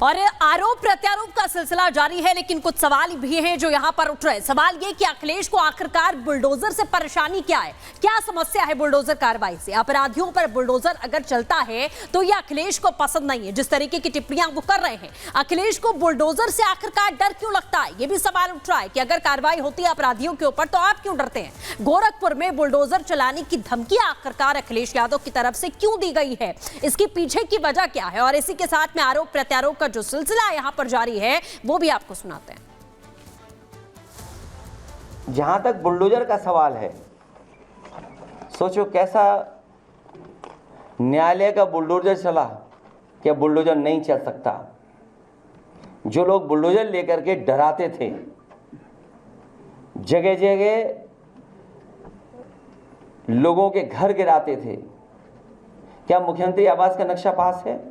और आरोप प्रत्यारोप का सिलसिला जारी है, लेकिन कुछ सवाल भी हैं जो यहां पर उठ रहे हैं। सवाल ये कि अखिलेश को आखिरकार बुलडोजर से परेशानी क्या है, क्या समस्या है बुलडोजर कार्रवाई से? अपराधियों पर बुलडोजर अगर चलता है तो ये अखिलेश को पसंद नहीं है। जिस तरीके की टिप्पणियां वो कर रहे हैं, अखिलेश को बुलडोजर से आखिरकार डर क्यों लगता है? ये भी सवाल उठ रहा है कि अगर कार्रवाई होती है अपराधियों के ऊपर तो आप क्यों डरते हैं? गोरखपुर में बुलडोजर चलाने की धमकी आखिरकार अखिलेश यादव की तरफ से क्यों दी गई है? इसकी पीछे की वजह क्या है? और इसी के साथ में आरोप प्रत्यारोप का जो सिलसिला यहां पर जारी है वो भी आपको सुनाते हैं। जहां तक बुलडोजर का सवाल है, सोचो कैसा न्यायालय का बुलडोजर चला, क्या बुलडोजर नहीं चल सकता? जो लोग बुलडोजर लेकर के डराते थे, जगह जगह लोगों के घर गिराते थे, क्या मुख्यमंत्री आवास का नक्शा पास है?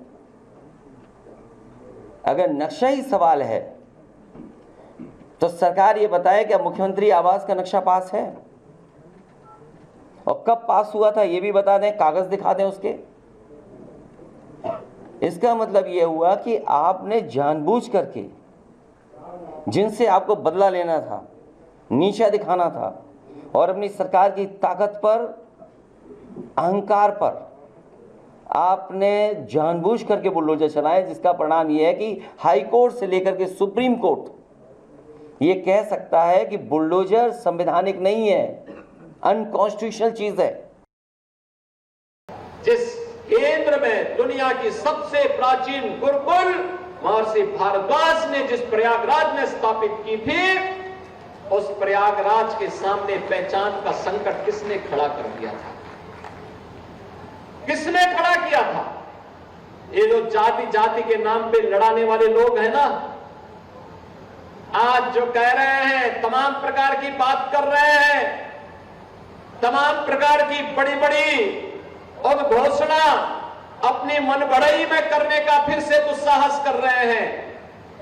अगर नक्शा ही सवाल है तो सरकार ये बताए क्या मुख्यमंत्री आवास का नक्शा पास है? और कब पास हुआ था ये भी बता दें, कागज दिखा दें उसके। इसका मतलब ये हुआ कि आपने जानबूझ करके, जिनसे आपको बदला लेना था, नीचा दिखाना था और अपनी सरकार की ताकत पर, अहंकार पर आपने जानबूझ करके बुलडोजर चलाए, जिसका परिणाम यह है कि हाई कोर्ट से लेकर के सुप्रीम कोर्ट ये कह सकता है कि बुलडोजर संवैधानिक नहीं है, अनकॉन्स्टिट्यूशनल चीज है। जिस केंद्र में दुनिया की सबसे प्राचीन गुरुकुल महर्षि भारद्वाज ने जिस प्रयागराज में स्थापित की थी, उस प्रयागराज के सामने पहचान का संकट किसने खड़ा कर दिया था? किसने खड़ा किया था? ये जो जाति जाति के नाम पे लड़ाने वाले लोग हैं ना, आज जो कह रहे हैं, तमाम प्रकार की बात कर रहे हैं, तमाम प्रकार की बड़ी बड़ी उद्घोषणा अपनी मनबड़ई में करने का फिर से दुस्साहस कर रहे हैं।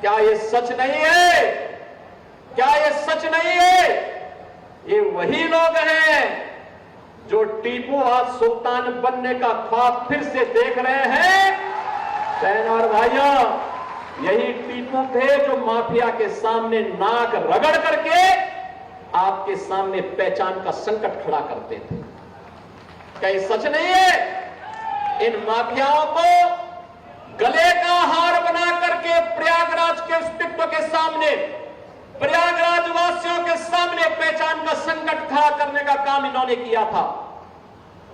क्या ये सच नहीं है? क्या ये सच नहीं है? ये वही लोग हैं जो टीपू आज सुल्तान बनने का ख्वाब फिर से देख रहे हैं। बहन और भाइयों, यही टीपू थे जो माफिया के सामने नाक रगड़ करके आपके सामने पहचान का संकट खड़ा करते थे। क्या ये सच नहीं है? इन माफियाओं को गले का हार बना करके प्रयागराज के अस्तित्व के सामने, प्रयागराज वासियों के सामने पहचान का संकट खड़ा करने का काम इन्होंने किया था।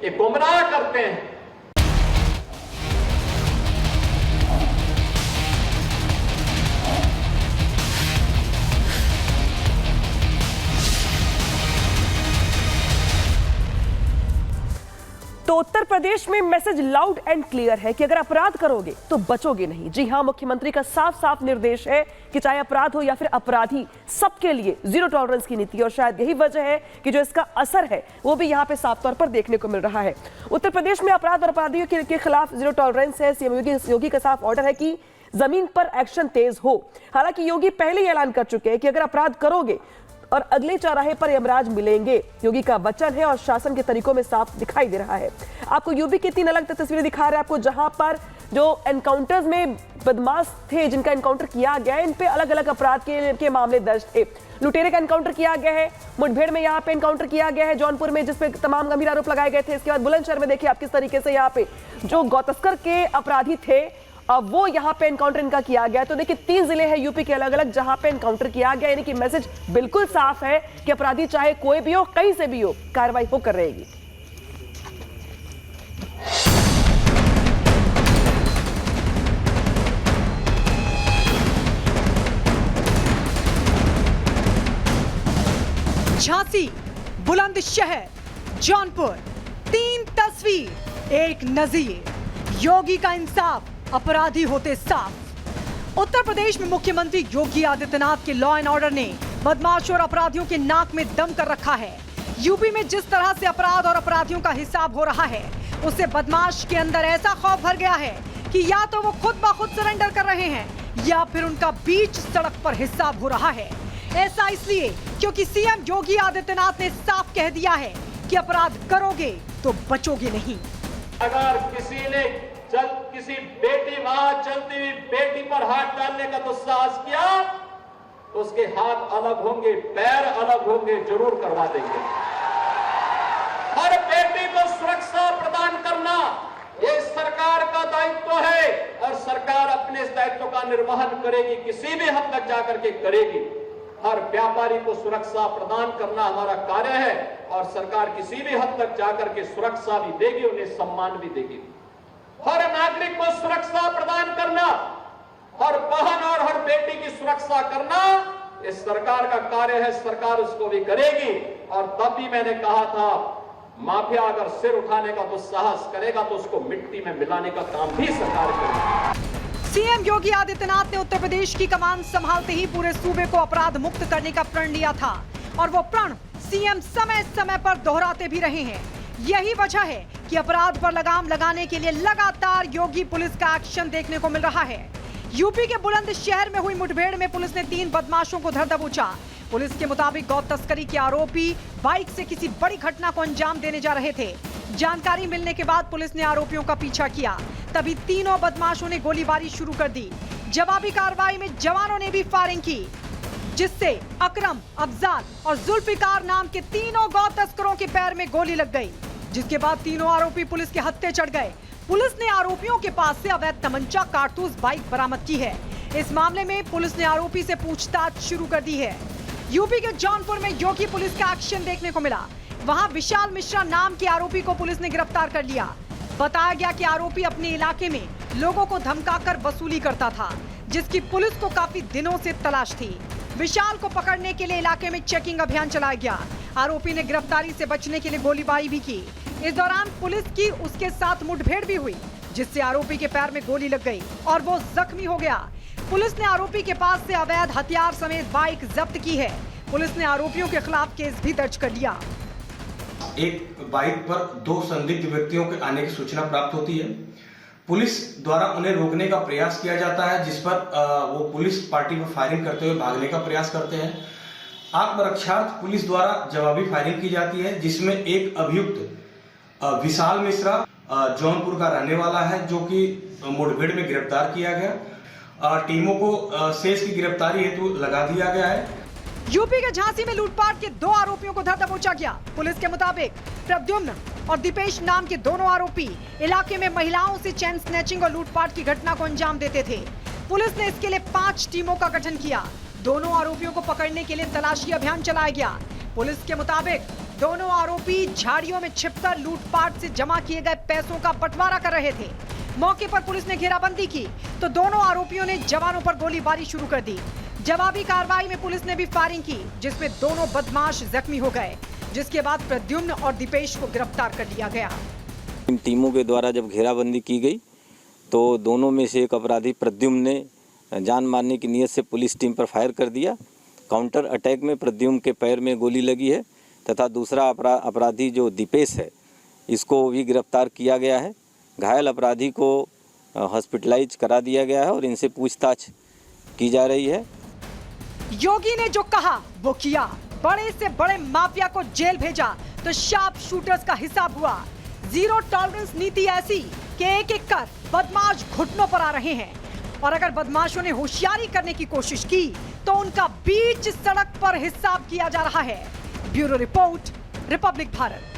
ये गुमराह करते हैं। तो उत्तर प्रदेश में मैसेज लाउड एंड क्लियर है कि अगर अपराध करोगे तो बचोगे नहीं। जी हां, मुख्यमंत्री का साफ साफ निर्देश है कि चाहे अपराध हो या फिर अपराधी, सबके लिए जीरो टॉलरेंस की नीति। और शायद यही वजह है कि जो इसका असर है वो भी यहां पे साफ तौर पर देखने को मिल रहा है। उत्तर प्रदेश में अपराध और अपराधियों के खिलाफ जीरो टॉलरेंस है। सीएम योगी का साफ ऑर्डर है कि जमीन पर एक्शन तेज हो। हालांकि योगी पहले ही ऐलान कर चुके हैं कि अगर अपराध करोगे और अगले चौराहे पर यमराज मिलेंगे। योगी का वचन है और शासन के तरीकों में साफ दिखाई दे रहा है। आपको यूपी की 3 अलग तस्वीरें दिखा रहे हैं आपको, जहां पर जो एनकाउंटर्स में बदमाश थे, जिनका एनकाउंटर किया गया है, इन पे अलग अलग अपराध के मामले दर्ज थे। लुटेरे का एनकाउंटर किया गया है, मुठभेड़ में यहाँ पे एनकाउंटर किया गया है जौनपुर में, जिसपे तमाम गंभीर आरोप लगाए गए थे। इसके बाद बुलंदशहर में देखिए आप किस तरीके से यहाँ पे जो गौतस्कर के अपराधी थे, अब वो यहाँ पे एनकाउंटर इनका किया गया। तो देखिए 3 जिले हैं यूपी के अलग अलग जहां पे एनकाउंटर किया गया। यानी कि मैसेज बिल्कुल साफ है कि अपराधी चाहे कोई भी हो, कहीं से भी हो, कार्रवाई होकर रहेगी। झांसी, बुलंदशहर, जौनपुर, 3 तस्वीर, एक नजीर। योगी का इंसाफ, अपराधी होते साफ। उत्तर प्रदेश में मुख्यमंत्री योगी आदित्यनाथ के लॉ एंड ऑर्डर ने बदमाशों और अपराधियों के नाक में दम कर रखा है। यूपी में जिस तरह से अपराध और अपराधियों का हिसाब हो रहा है, उससे बदमाश के अंदर ऐसा खौफ भर गया है कि या तो वो खुद ब खुद सरेंडर कर रहे हैं या फिर उनका बीच सड़क पर हिसाब हो रहा है। ऐसा इसलिए क्योंकि सीएम योगी आदित्यनाथ ने साफ कह दिया है कि अपराध करोगे तो बचोगे नहीं। अगर किसी ने किसी बेटी वहां चलती हुई बेटी पर हाथ डालने का दुस्साहस किया तो उसके हाथ अलग होंगे, पैर अलग होंगे, जरूर करवा देंगे। हर बेटी को सुरक्षा प्रदान करना ये सरकार का दायित्व है और सरकार अपने इस दायित्व का निर्वहन करेगी, किसी भी हद तक जाकर के करेगी। हर व्यापारी को सुरक्षा प्रदान करना हमारा कार्य है और सरकार किसी भी हद तक जाकर के सुरक्षा भी देगी, उन्हें सम्मान भी देगी। हर नागरिक को सुरक्षा प्रदान करना, हर बहन और हर बेटी की सुरक्षा करना इस सरकार का कार्य है, सरकार उसको भी करेगी। और तब भी मैंने कहा था, माफिया अगर सिर उठाने का दुस्साहस करेगा तो उसको मिट्टी में मिलाने का काम भी सरकार करेगी। सीएम योगी आदित्यनाथ ने उत्तर प्रदेश की कमान संभालते ही पूरे सूबे को अपराध मुक्त करने का प्रण लिया था और वो प्रण सीएम समय समय पर दोहराते भी रहे हैं। यही वजह है कि अपराध पर लगाम लगाने के लिए लगातार योगी पुलिस का एक्शन देखने को मिल रहा है। यूपी के बुलंदशहर में हुई मुठभेड़ में पुलिस ने 3 बदमाशों को धर दबोचा। पुलिस के मुताबिक गौ तस्करी के आरोपी बाइक से किसी बड़ी घटना को अंजाम देने जा रहे थे। जानकारी मिलने के बाद पुलिस ने आरोपियों का पीछा किया, तभी तीनों बदमाशों ने गोलीबारी शुरू कर दी। जवाबी कार्रवाई में जवानों ने भी फायरिंग की, जिससे अकरम, अफजाल और जुल्फिकार नाम के तीनों गौ तस्करों के पैर में गोली लग गई, जिसके बाद तीनों आरोपी पुलिस के हत्थे चढ़ गए। पुलिस ने आरोपियों के पास से अवैध तमंचा, कारतूस, बाइक बरामद की है। इस मामले में पुलिस ने आरोपी से पूछताछ शुरू कर दी है। यूपी के जौनपुर में योगी पुलिस का एक्शन देखने को मिला। वहां विशाल मिश्रा नाम के आरोपी को पुलिस ने गिरफ्तार कर लिया। बताया गया कि आरोपी अपने इलाके में लोगों को धमकाकर वसूली करता था, जिसकी पुलिस को काफी दिनों से तलाश थी। विशाल को पकड़ने के लिए इलाके में चेकिंग अभियान चलाया गया। आरोपी ने गिरफ्तारी से बचने के लिए गोलीबारी भी की। इस दौरान पुलिस की उसके साथ मुठभेड़ भी हुई, जिससे आरोपी के पैर में गोली लग गई और वो जख्मी हो गया। पुलिस ने आरोपी के पास से अवैध हथियार समेत बाइक जब्त की है। पुलिस ने आरोपियों के खिलाफ केस भी दर्ज कर लिया। एक बाइक पर 2 संदिग्ध व्यक्तियों के आने की सूचना प्राप्त होती है। पुलिस द्वारा उन्हें रोकने का प्रयास किया जाता है, जिस पर वो पुलिस पार्टी पर फायरिंग करते हुए भागने का प्रयास करते हैं। आत्मरक्षार्थ पुलिस द्वारा जवाबी फायरिंग की जाती है, जिसमें एक अभियुक्त विशाल मिश्रा जौनपुर का रहने वाला है, जो कि मुठभेड़ में गिरफ्तार किया गया। टीमों को शेष की गिरफ्तारी हेतु लगा दिया गया है। यूपी के झांसी में लूटपाट के 2 आरोपियों को धर दबोचा गया। पुलिस के मुताबिक प्रद्युम्न और दीपेश नाम के दोनों आरोपी इलाके में महिलाओं से चैन स्नैचिंग और लूटपाट की घटना को अंजाम देते थे। पुलिस ने इसके लिए 5 टीमों का गठन किया। दोनों आरोपियों को पकड़ने के लिए तलाशी अभियान चलाया गया। पुलिस के मुताबिक दोनों आरोपी झाड़ियों में छिपकर लूटपाट से जमा किए गए पैसों का बंटवारा कर रहे थे। मौके पर पुलिस ने घेराबंदी की तो दोनों आरोपियों ने जवानों पर गोलीबारी शुरू कर दी। जवाबी कार्रवाई में पुलिस ने भी फायरिंग की, जिसमें दोनों बदमाश जख्मी हो गए, जिसके बाद प्रद्युम्न और दीपेश को गिरफ्तार कर लिया गया। इन टीमों के द्वारा जब घेराबंदी की गई तो दोनों में से एक अपराधी प्रद्युम्न ने जान मारने की नीयत से पुलिस टीम पर फायर कर दिया। काउंटर अटैक में प्रद्युम्न के पैर में गोली लगी है तथा दूसरा अपराधी जो दीपेश है, इसको भी गिरफ्तार किया गया है। घायल अपराधी को हॉस्पिटलाइज करा दिया गया है और इनसे पूछताछ की जा रही है। योगी ने जो कहा वो किया। बड़े से बड़े माफिया को जेल भेजा तो शार्प शूटर्स का हिसाब हुआ। 0 टॉलरेंस नीति ऐसी कि एक-एक कर बदमाश घुटनों पर आ रहे हैं और अगर बदमाशों ने होशियारी करने की कोशिश की तो उनका बीच सड़क पर हिसाब किया जा रहा है। Bureau report, Republic Bharat.